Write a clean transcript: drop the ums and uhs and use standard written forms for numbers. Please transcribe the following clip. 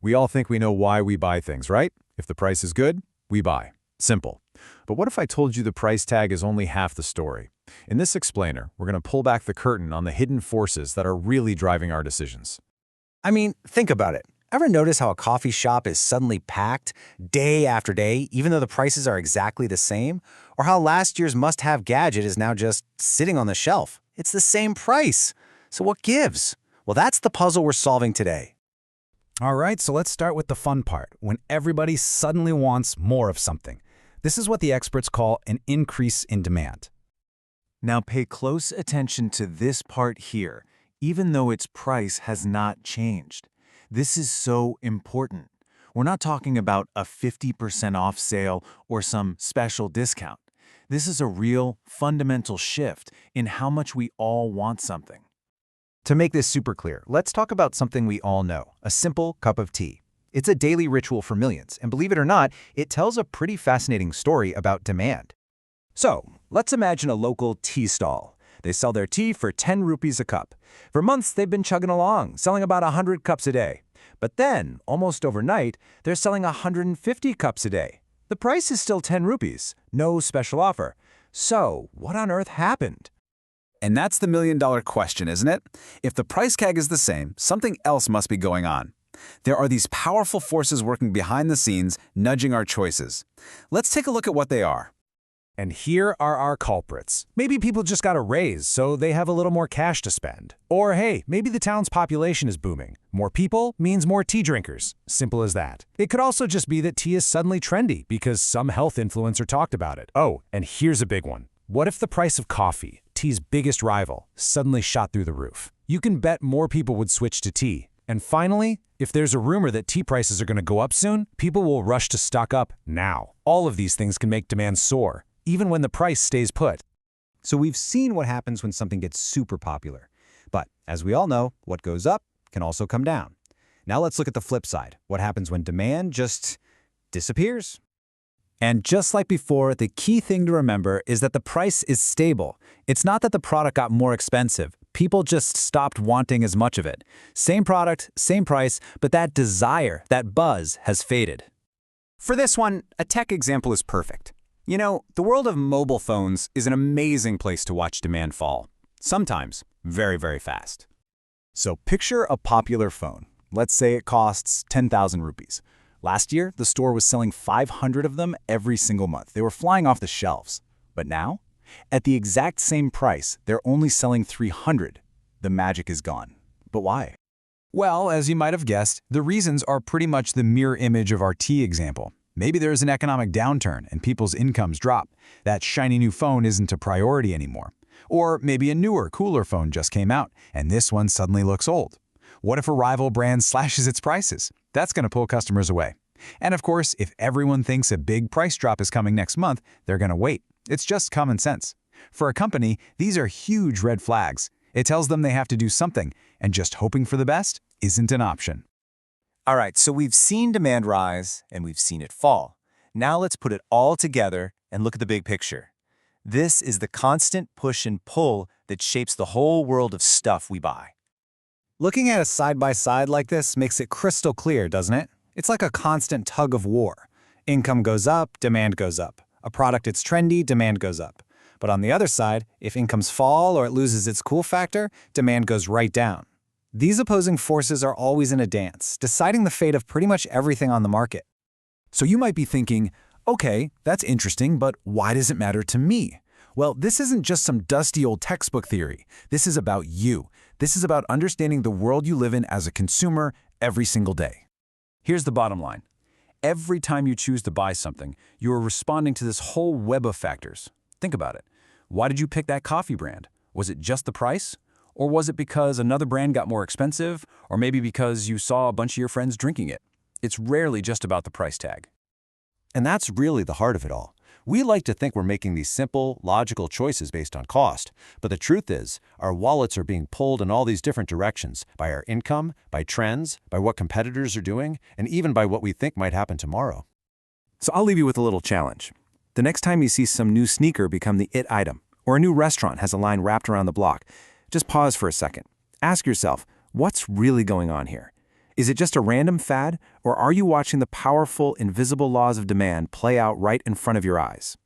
We all think we know why we buy things, right? If the price is good, we buy. Simple. But what if I told you the price tag is only half the story? In this explainer, we're going to pull back the curtain on the hidden forces that are really driving our decisions. I mean, think about it. Ever notice how a coffee shop is suddenly packed day after day, even though the prices are exactly the same? Or how last year's must-have gadget is now just sitting on the shelf? It's the same price. So what gives? Well, that's the puzzle we're solving today. All right, so let's start with the fun part, when everybody suddenly wants more of something. This is what the experts call an increase in demand. Now pay close attention to this part here, even though its price has not changed. This is so important. We're not talking about a 50% off sale or some special discount. This is a real, fundamental shift in how much we all want something. To make this super clear, let's talk about something we all know, a simple cup of tea. It's a daily ritual for millions, and believe it or not, it tells a pretty fascinating story about demand. So, let's imagine a local tea stall. They sell their tea for 10 rupees a cup. For months, they've been chugging along, selling about 100 cups a day. But then, almost overnight, they're selling 150 cups a day. The price is still 10 rupees, no special offer. So, what on earth happened? And that's the million-dollar question, isn't it? If the price tag is the same, something else must be going on. There are these powerful forces working behind the scenes, nudging our choices. Let's take a look at what they are. And here are our culprits. Maybe people just got a raise, so they have a little more cash to spend. Or hey, maybe the town's population is booming. More people means more tea drinkers. Simple as that. It could also just be that tea is suddenly trendy because some health influencer talked about it. Oh, and here's a big one. What if the price of coffee, tea's biggest rival, suddenly shot through the roof? You can bet more people would switch to tea. And finally, if there's a rumor that tea prices are going to go up soon, people will rush to stock up now. All of these things can make demand soar, even when the price stays put. So we've seen what happens when something gets super popular. But as we all know, what goes up can also come down. Now let's look at the flip side. What happens when demand just disappears? And just like before, the key thing to remember is that the price is stable. It's not that the product got more expensive. People just stopped wanting as much of it. Same product, same price, but that desire, that buzz has faded. For this one, a tech example is perfect. You know, the world of mobile phones is an amazing place to watch demand fall. Sometimes very, very fast. So picture a popular phone. Let's say it costs 10,000 rupees. Last year, the store was selling 500 of them every single month. They were flying off the shelves. But now, at the exact same price, they're only selling 300. The magic is gone. But why? Well, as you might have guessed, the reasons are pretty much the mirror image of our tea example. Maybe there's an economic downturn and people's incomes drop. That shiny new phone isn't a priority anymore. Or maybe a newer, cooler phone just came out, and this one suddenly looks old. What if a rival brand slashes its prices? That's going to pull customers away. And of course, if everyone thinks a big price drop is coming next month, they're going to wait. It's just common sense. For a company, these are huge red flags. It tells them they have to do something, and just hoping for the best isn't an option. All right, so we've seen demand rise and we've seen it fall. Now let's put it all together and look at the big picture. This is the constant push and pull that shapes the whole world of stuff we buy. Looking at a side-by-side like this makes it crystal clear, doesn't it? It's like a constant tug of war. Income goes up, demand goes up. A product it's trendy, demand goes up. But on the other side, if incomes fall or it loses its cool factor, demand goes right down. These opposing forces are always in a dance, deciding the fate of pretty much everything on the market. So you might be thinking, okay, that's interesting, but why does it matter to me? Well, this isn't just some dusty old textbook theory. This is about you. This is about understanding the world you live in as a consumer every single day. Here's the bottom line. Every time you choose to buy something, you are responding to this whole web of factors. Think about it. Why did you pick that coffee brand? Was it just the price? Or was it because another brand got more expensive? Or maybe because you saw a bunch of your friends drinking it? It's rarely just about the price tag. And that's really the heart of it all. We like to think we're making these simple, logical choices based on cost, but the truth is, our wallets are being pulled in all these different directions by our income, by trends, by what competitors are doing, and even by what we think might happen tomorrow. So I'll leave you with a little challenge. The next time you see some new sneaker become the it item, or a new restaurant has a line wrapped around the block, just pause for a second. Ask yourself, what's really going on here? Is it just a random fad, or are you watching the powerful, invisible laws of demand play out right in front of your eyes?